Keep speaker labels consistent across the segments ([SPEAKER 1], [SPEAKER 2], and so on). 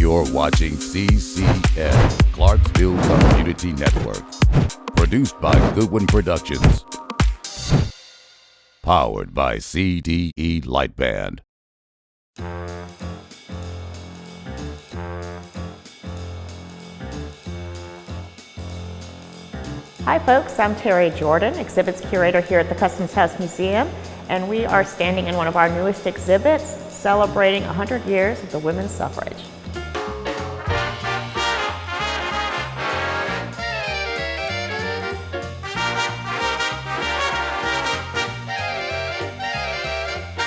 [SPEAKER 1] You're watching CCN, Clarksville Community Network. Produced by Goodwin Productions. Powered by CDE Lightband.
[SPEAKER 2] Hi folks, I'm Terri Jordan, exhibits curator here at the Customs House Museum, and we are standing in one of our newest exhibits celebrating 100 years of the women's suffrage.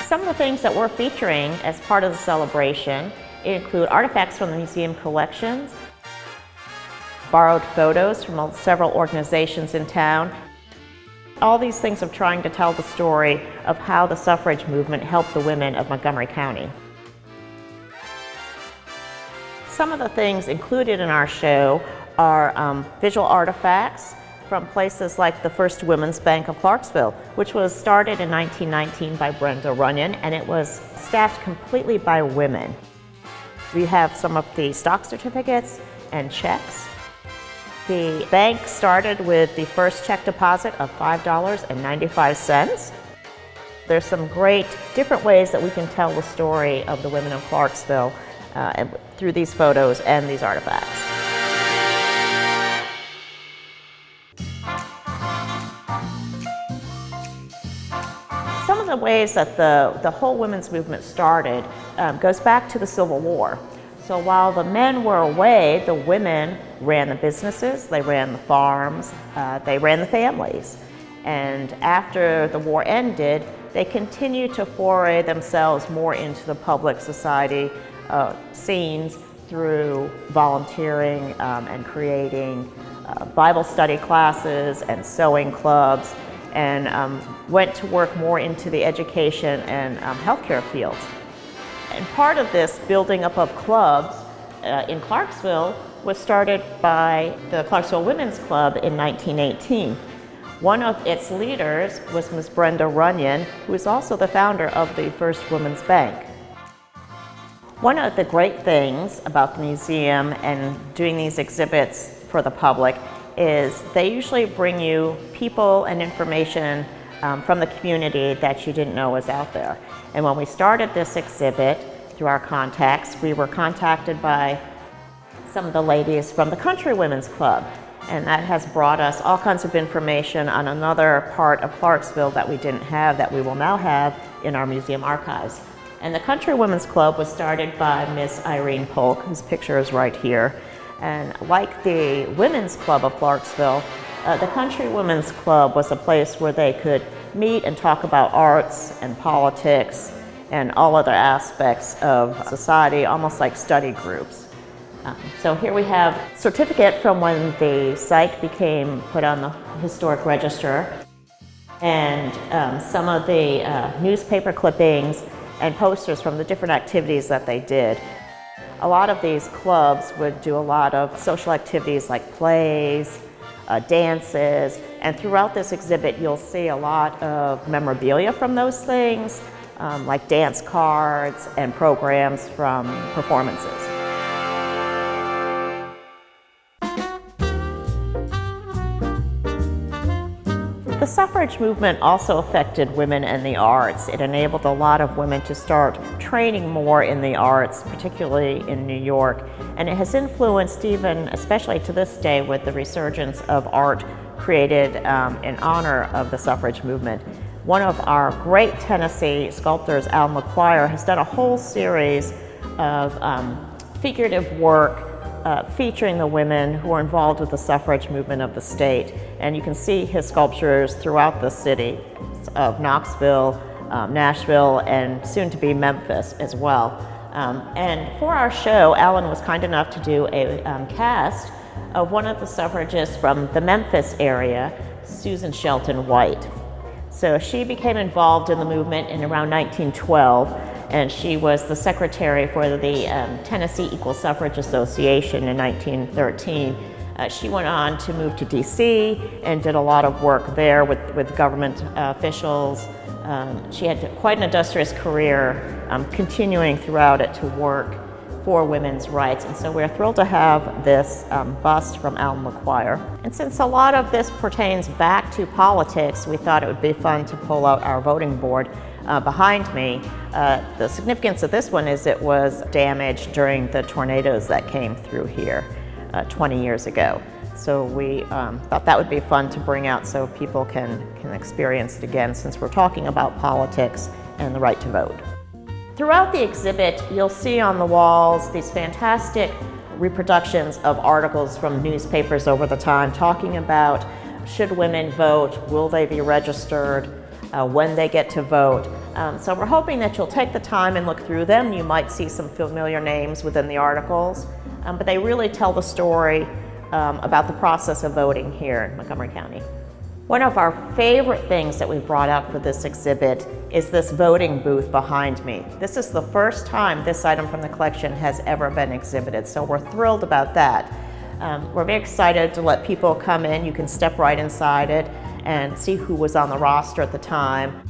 [SPEAKER 2] Some of the things that we're featuring as part of the celebration include artifacts from the museum collections, borrowed photos from several organizations in town. All these things of trying to tell the story of how the suffrage movement helped the women of Montgomery County. Some of the things included in our show are visual artifacts from places like the First Women's Bank of Clarksville, which was started in 1919 by Brenda Runyon, and it was staffed completely by women. We have some of the stock certificates and checks. The bank started with the first check deposit of $5.95. There's some great different ways that we can tell the story of the women of Clarksville through these photos and these artifacts. Some of the ways that the whole women's movement started goes back to the Civil War. So while the men were away, the women ran the businesses, they ran the farms, they ran the families. And after the war ended, they continued to foray themselves more into the public society scenes through volunteering and creating Bible study classes and sewing clubs, and went to work more into the education and healthcare fields. And part of this building up of clubs in Clarksville was started by the Clarksville Women's Club in 1918. One of its leaders was Ms. Brenda Runyon, who is also the founder of the First Women's Bank. One of the great things about the museum and doing these exhibits for the public is they usually bring you people and information from the community that you didn't know was out there. And when we started this exhibit through our contacts, we were contacted by some of the ladies from the Country Women's Club, and that has brought us all kinds of information on another part of Clarksville that we didn't have, that we will now have in our museum archives. And the Country Women's Club was started by Miss Irene Polk, whose picture is right here. And like the Women's Club of Clarksville, the Country Women's Club was a place where they could meet and talk about arts and politics and all other aspects of society, almost like study groups. So here we have a certificate from when the site became put on the historic register, and some of the newspaper clippings and posters from the different activities that they did. A lot of these clubs would do a lot of social activities like plays, dances, and throughout this exhibit you'll see a lot of memorabilia from those things, like dance cards and programs from performances. The suffrage movement also affected women and the arts. It enabled a lot of women to start training more in the arts, particularly in New York. And it has influenced even, especially to this day, with the resurgence of art created in honor of the suffrage movement. One of our great Tennessee sculptors, Mcguire, has done a whole series of figurative work featuring the women who were involved with the suffrage movement of the state. And you can see his sculptures throughout the city of Knoxville, Nashville, and soon to be Memphis as well. And for our show, Alan was kind enough to do a cast of one of the suffragists from the Memphis area, Susan Shelton White. So she became involved in the movement in around 1912, and she was the secretary for the Tennessee Equal Suffrage Association in 1913. She went on to move to DC and did a lot of work there with government officials. She had quite an industrious career, continuing throughout it to work for women's rights. And so we're thrilled to have this bust from Mcguire. And since a lot of this pertains back to politics, we thought it would be fun to pull out our voting board behind me. The significance of this one is it was damaged during the tornadoes that came through here 20 years ago. So we thought that would be fun to bring out so people can experience it again, since we're talking about politics and the right to vote. Throughout the exhibit, you'll see on the walls these fantastic reproductions of articles from newspapers over the time talking about should women vote, will they be registered, when they get to vote. So we're hoping that you'll take the time and look through them. You might see some familiar names within the articles, but they really tell the story about the process of voting here in Montgomery County. One of our favorite things that we brought out for this exhibit is this voting booth behind me. This is the first time this item from the collection has ever been exhibited, so we're thrilled about that. We're very excited to let people come in. You can step right inside it and see who was on the roster at the time.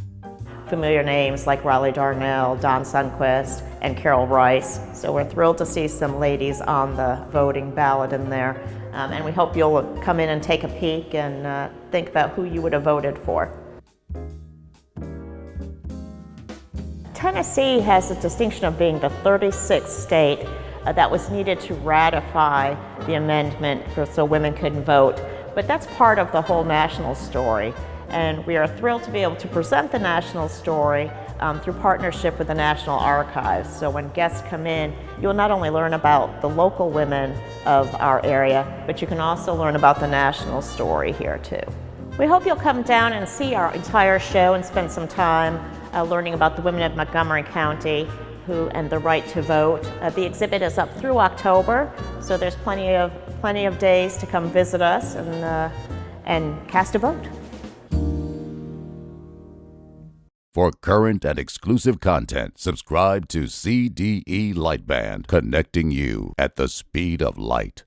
[SPEAKER 2] Familiar names like Riley Darnell, Don Sundquist, and Carol Rice. So we're thrilled to see some ladies on the voting ballot in there. And we hope you'll come in and take a peek and think about who you would have voted for. Tennessee has the distinction of being the 36th state that was needed to ratify the amendment so women could vote. But that's part of the whole national story. And we are thrilled to be able to present the national story through partnership with the National Archives. So when guests come in, you'll not only learn about the local women of our area, but you can also learn about the national story here too. We hope you'll come down and see our entire show and spend some time learning about the women of Montgomery County and the right to vote. The exhibit is up through October, so there's plenty of days to come visit us and cast a vote.
[SPEAKER 1] For current and exclusive content, subscribe to CDE Lightband, connecting you at the speed of light.